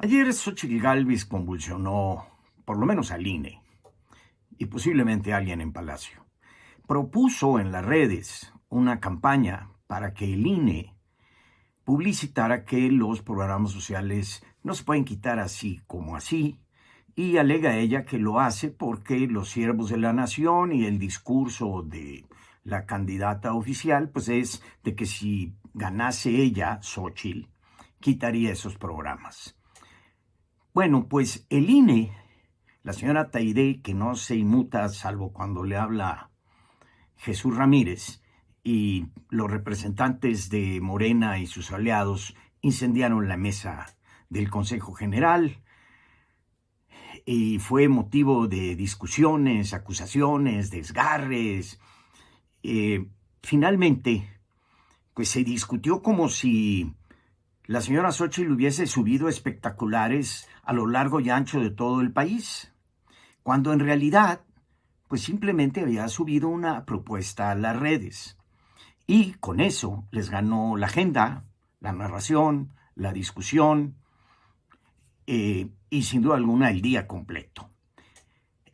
Ayer Xóchitl Gálvez convulsionó, por lo menos al INE, y posiblemente a alguien en Palacio. Propuso en las redes una campaña para que el INE publicitara que los programas sociales no se pueden quitar así como así, y alega ella que lo hace porque los siervos de la nación y el discurso de la candidata oficial, pues es de que si ganase ella, Xóchitl, quitaría esos programas. Bueno, pues el INE, la señora Taidé, que no se inmuta salvo cuando le habla Jesús Ramírez, y los representantes de Morena y sus aliados incendiaron la mesa del Consejo General y fue motivo de discusiones, acusaciones, desgarres. Finalmente, pues se discutió como si la señora Xóchitl hubiese subido espectaculares a lo largo y ancho de todo el país, cuando en realidad, pues simplemente había subido una propuesta a las redes. Y con eso les ganó la agenda, la narración, la discusión y sin duda alguna el día completo.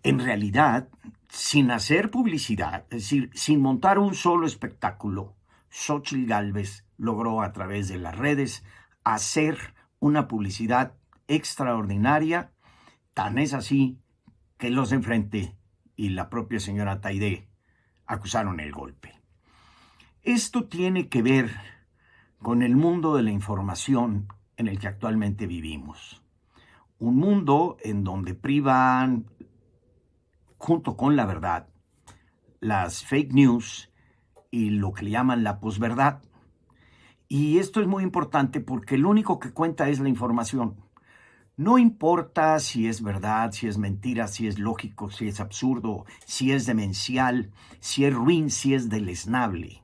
En realidad, sin hacer publicidad, es decir, sin montar un solo espectáculo, Xóchitl Gálvez logró a través de las redes hacer una publicidad extraordinaria. Tan es así que los de enfrente y la propia señora Taidé acusaron el golpe. Esto tiene que ver con el mundo de la información en el que actualmente vivimos. Un mundo en donde privan, junto con la verdad, las fake news y lo que le llaman la posverdad. Y esto es muy importante porque lo único que cuenta es la información. No importa si es verdad, si es mentira, si es lógico, si es absurdo, si es demencial, si es ruin, si es deleznable.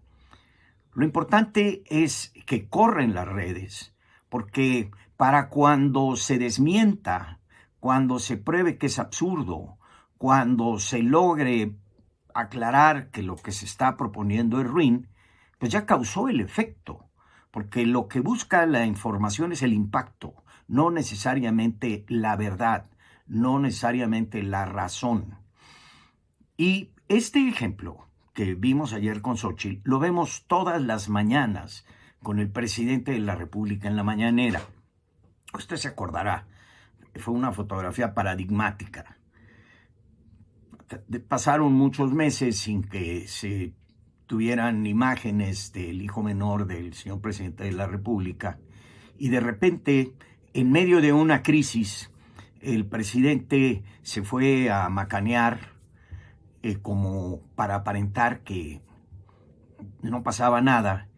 Lo importante es que corren las redes, porque para cuando se desmienta, cuando se pruebe que es absurdo, cuando se logre aclarar que lo que se está proponiendo es ruin, pues ya causó el efecto, porque lo que busca la información es el impacto, no necesariamente la verdad, no necesariamente la razón. Y este ejemplo que vimos ayer con Xóchitl, lo vemos todas las mañanas con el presidente de la República en la mañanera. Usted se acordará, fue una fotografía paradigmática. Pasaron muchos meses sin que se tuvieran imágenes del hijo menor del señor presidente de la República, y de repente, en medio de una crisis, el presidente se fue a macanear como para aparentar que no pasaba nada,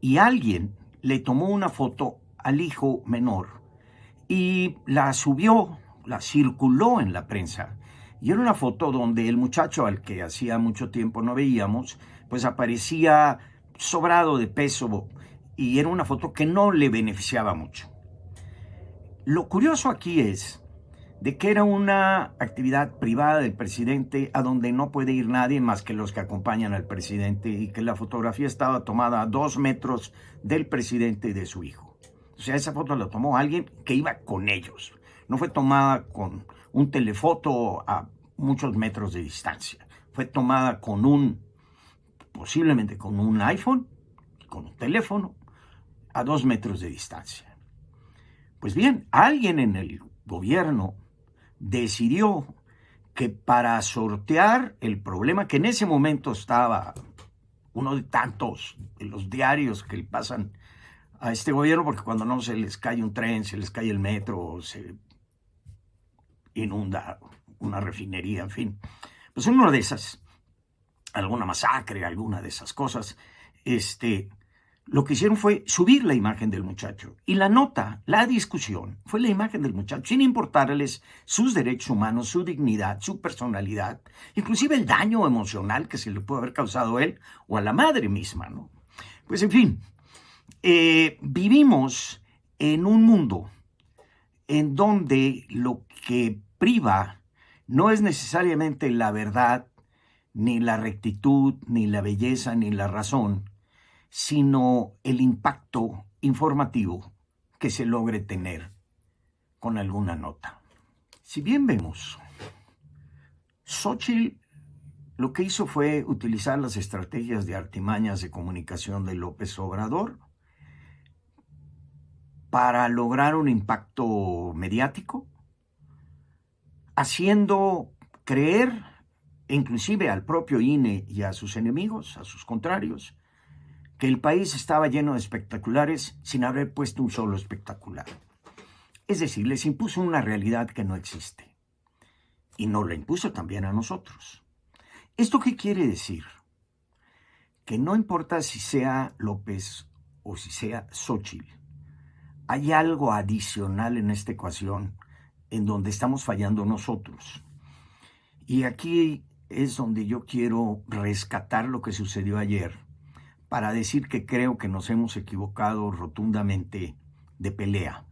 y alguien le tomó una foto al hijo menor y la subió, la circuló en la prensa. Y era una foto donde el muchacho, al que hacía mucho tiempo no veíamos, pues aparecía sobrado de peso, y era una foto que no le beneficiaba mucho. Lo curioso aquí es de que era una actividad privada del presidente a donde no puede ir nadie más que los que acompañan al presidente, y que la fotografía estaba tomada a 2 metros del presidente y de su hijo. O sea, esa foto la tomó alguien que iba con ellos. No fue tomada con un telefoto a muchos metros de distancia. Fue tomada posiblemente con un iPhone, con un teléfono, a 2 metros de distancia. Pues bien, alguien en el gobierno decidió que para sortear el problema que en ese momento estaba, uno de tantos de los diarios que le pasan a este gobierno, porque cuando no se les cae un tren, se les cae el metro, se inunda una refinería, en fin, pues una de esas, alguna masacre, alguna de esas cosas, lo que hicieron fue subir la imagen del muchacho. Y la nota, la discusión, fue la imagen del muchacho, sin importarles sus derechos humanos, su dignidad, su personalidad, inclusive el daño emocional que se le puede haber causado a él o a la madre misma, ¿no? Pues en fin, vivimos en un mundo en donde lo que priva no es necesariamente la verdad, ni la rectitud, ni la belleza, ni la razón, sino el impacto informativo que se logre tener con alguna nota. Si bien vemos, Xóchitl lo que hizo fue utilizar las estrategias de artimañas de comunicación de López Obrador para lograr un impacto mediático, haciendo creer, inclusive al propio INE y a sus enemigos, a sus contrarios, que el país estaba lleno de espectaculares sin haber puesto un solo espectacular. Es decir, les impuso una realidad que no existe. Y nos la impuso también a nosotros. ¿Esto qué quiere decir? Que no importa si sea López o si sea Xóchitl, hay algo adicional en esta ecuación en donde estamos fallando nosotros. Y aquí es donde yo quiero rescatar lo que sucedió ayer para decir que creo que nos hemos equivocado rotundamente de pelea.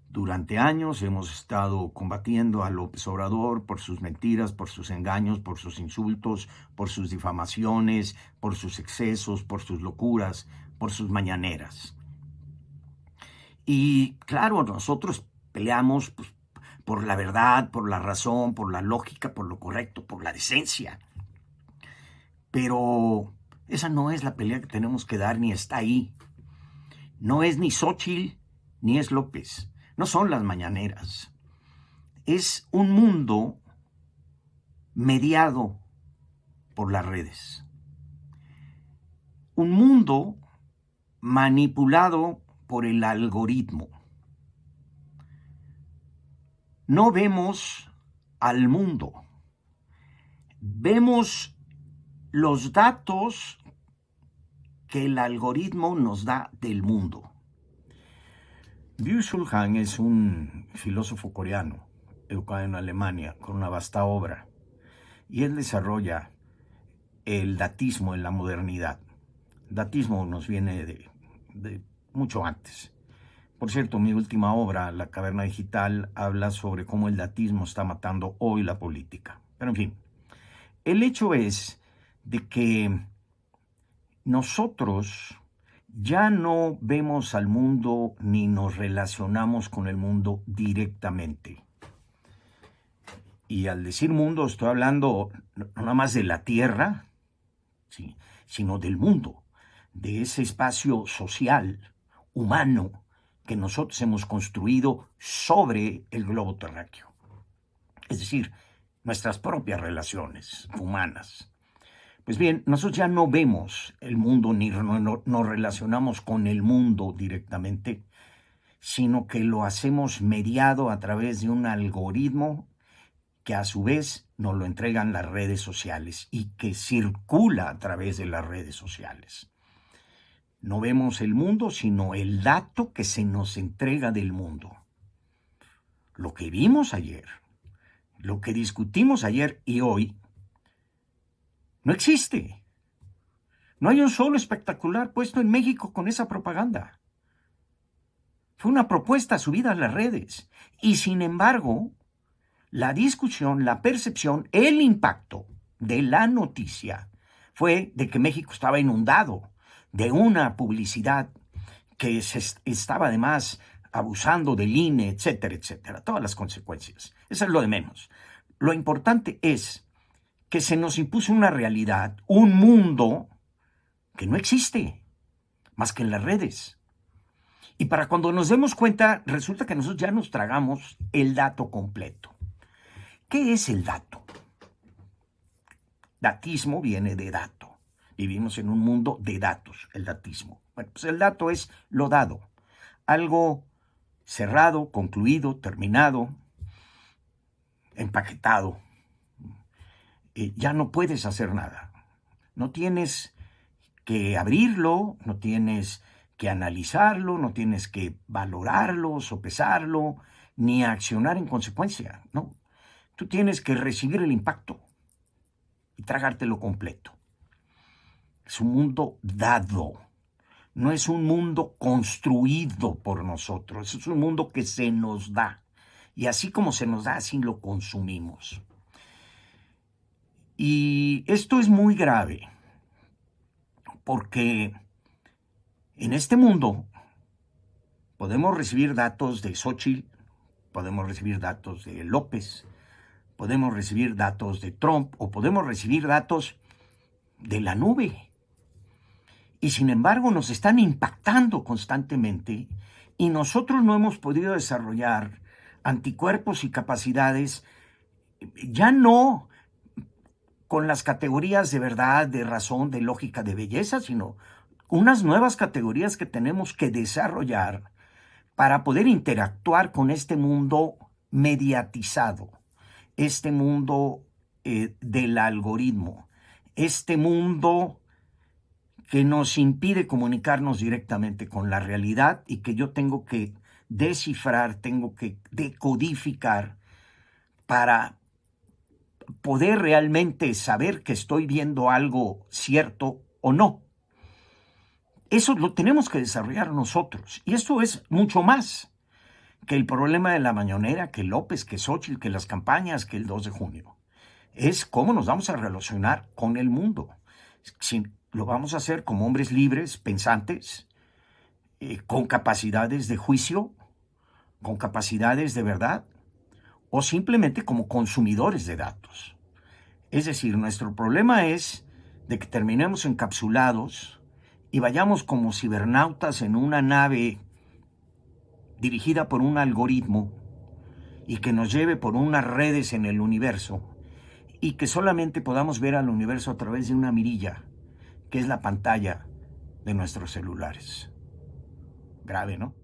Durante años hemos estado combatiendo a López Obrador por sus mentiras, por sus engaños, por sus insultos, por sus difamaciones, por sus excesos, por sus locuras, por sus mañaneras. Y claro, nosotros peleamos pues, por la verdad, por la razón, por la lógica, por lo correcto, por la decencia. Pero esa no es la pelea que tenemos que dar, ni está ahí. No es ni Xóchitl, ni es López. No son las mañaneras. Es un mundo mediado por las redes. Un mundo manipulado por el algoritmo. No vemos al mundo. Vemos los datos que el algoritmo nos da del mundo. Byung-Chul Han es un filósofo coreano, educado en Alemania, con una vasta obra, y él desarrolla el datismo en la modernidad. Datismo nos viene de mucho antes. Por cierto, mi última obra, La Caverna Digital, habla sobre cómo el datismo está matando hoy la política. Pero en fin, el hecho es de que nosotros ya no vemos al mundo ni nos relacionamos con el mundo directamente. Y al decir mundo estoy hablando no nada más de la Tierra, ¿sí?, sino del mundo, de ese espacio social, humano, que nosotros hemos construido sobre el globo terráqueo. Es decir, nuestras propias relaciones humanas. Pues bien, nosotros ya no vemos el mundo ni nos relacionamos con el mundo directamente, sino que lo hacemos mediado a través de un algoritmo que a su vez nos lo entregan las redes sociales y que circula a través de las redes sociales. No vemos el mundo, sino el dato que se nos entrega del mundo. Lo que vimos ayer, lo que discutimos ayer y hoy, no existe. No hay un solo espectacular puesto en México con esa propaganda. Fue una propuesta subida a las redes. Y sin embargo, la discusión, la percepción, el impacto de la noticia fue de que México estaba inundado de una publicidad que se estaba además abusando del INE, etcétera, etcétera. Todas las consecuencias. Eso es lo de menos. Lo importante es que se nos impuso una realidad, un mundo que no existe más que en las redes. Y para cuando nos demos cuenta, resulta que nosotros ya nos tragamos el dato completo. ¿Qué es el dato? Datismo viene de dato. Vivimos en un mundo de datos, el datismo. Bueno, pues el dato es lo dado. Algo cerrado, concluido, terminado, empaquetado. Ya no puedes hacer nada. No tienes que abrirlo, no tienes que analizarlo, no tienes que valorarlo, sopesarlo, ni accionar en consecuencia, ¿no? Tú tienes que recibir el impacto y tragártelo completo. Es un mundo dado, no es un mundo construido por nosotros, es un mundo que se nos da. Y así como se nos da, así lo consumimos. Y esto es muy grave, porque en este mundo podemos recibir datos de Xóchitl podemos recibir datos de López, podemos recibir datos de Trump o podemos recibir datos de la nube. Y sin embargo nos están impactando constantemente y nosotros no hemos podido desarrollar anticuerpos y capacidades, ya no con las categorías de verdad, de razón, de lógica, de belleza, sino unas nuevas categorías que tenemos que desarrollar para poder interactuar con este mundo mediatizado, este mundo del algoritmo, este mundo que nos impide comunicarnos directamente con la realidad y que yo tengo que descifrar, tengo que decodificar para poder realmente saber que estoy viendo algo cierto o no. Eso lo tenemos que desarrollar nosotros. Y esto es mucho más que el problema de la mañanera, que López, que Xóchitl, que las campañas, que el 2 de junio. Es cómo nos vamos a relacionar con el mundo. Si lo vamos a hacer como hombres libres, pensantes, con capacidades de juicio, con capacidades de verdad, o simplemente como consumidores de datos. Es decir, nuestro problema es de que terminemos encapsulados y vayamos como cibernautas en una nave dirigida por un algoritmo y que nos lleve por unas redes en el universo y que solamente podamos ver al universo a través de una mirilla, que es la pantalla de nuestros celulares. Grave, ¿no?